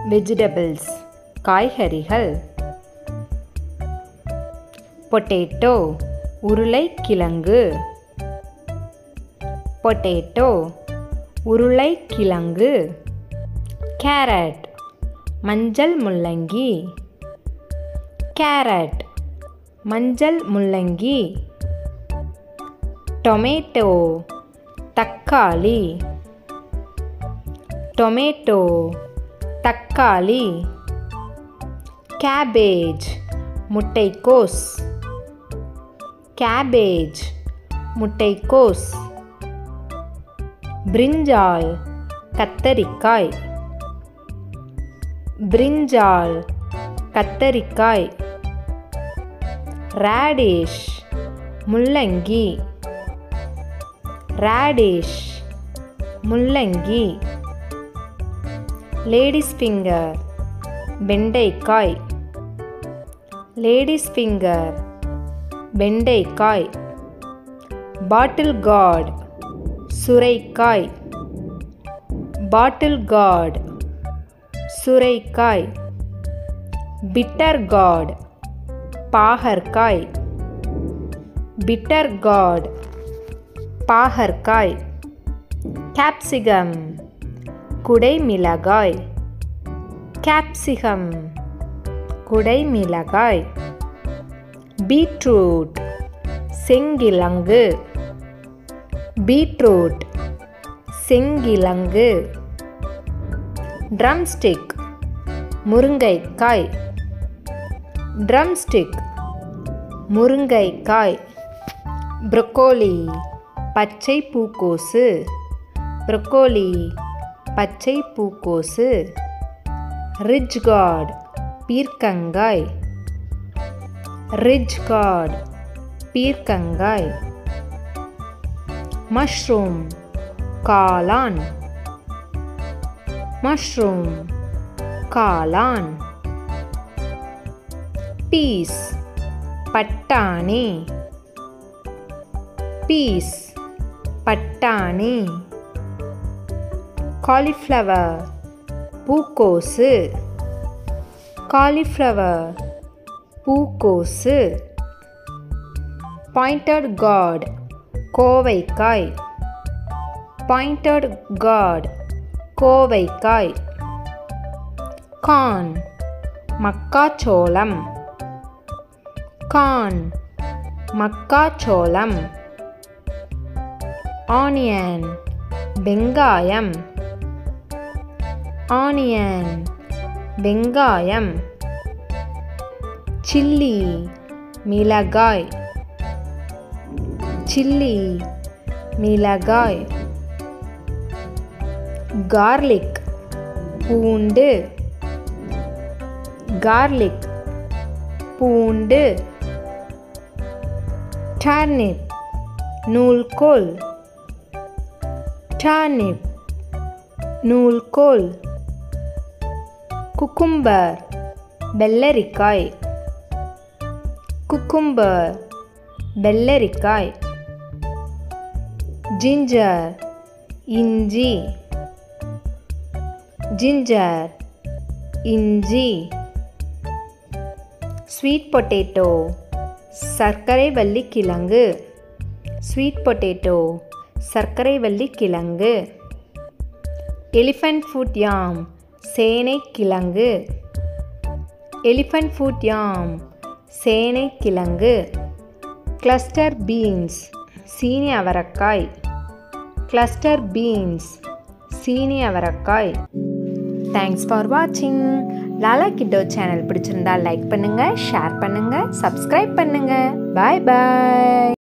vegetables காய்கறிகள். potato உருளைக்கிழங்கு. potato உருளைக்கிழங்கு. carrot மஞ்சள் முள்ளங்கி. carrot மஞ்சள் முள்ளங்கி. tomato தக்காளி. tomato தக்காளி. cabbage முட்டைக்கோஸ். cabbage முட்டைக்கோஸ். brinjal கத்தரிக்காய். brinjal கத்தரிக்காய். radish முள்ளங்கி. radish முள்ளங்கி. lady's finger வெண்டைக்காய். lady's finger வெண்டைக்காய். bottle gourd சுரைக்காய். bottle gourd சுரைக்காய். bitter gourd பாகற்காய். bitter gourd பாகற்காய். capsicum குடைமிளகாய். capsicum குடைமிளகாய். beetroot செங்கிழங்கு. beetroot செங்கிழங்கு. drumstick முருங்கைக்காய். drumstick முருங்கைக்காய். broccoli பச்சை பூக்கோசு. broccoli பச்சை பூக்கோசு. ridge gourd பீர்க்கங்காய். ridge gourd பீர்க்கங்காய். mushroom காளான். mushroom காளான். peas பட்டாணி. peas பட்டாணி. cauliflower பூக்கோசு. cauliflower பூக்கோசு. pointed gourd கோவைக்காய். pointed gourd கோவைக்காய். corn மக்காச்சோளம். corn மக்காச்சோளம். onion வெங்காயம். onion வெங்காயம். chilli மிளகாய். chilli மிளகாய். garlic பூண்டு. garlic பூண்டு. turnip நூல்கோல். turnip நூல்கோல். cucumber வெள்ளரிக்காய். cucumber வெள்ளரிக்காய். ginger இஞ்சி. ginger இஞ்சி. sweet potato சர்க்கரைவள்ளி கிழங்கு. sweet potato சர்க்கரைவள்ளி கிழங்கு. elephant foot yam சேனைக்கிழங்கு. elephant foot yam சேனைக்கிழங்கு. cluster beans சீனி அவரைக்காய். cluster beans சீனி அவரைக்காய். தேங்க்ஸ் ஃபார் வாட்சிங். லாலா கிட்டோ சேனல் பிடிச்சிருந்தா லைக் பண்ணுங்கள், ஷேர் பண்ணுங்கள், சப்ஸ்கிரைப் பண்ணுங்கள். பாய் பாய்.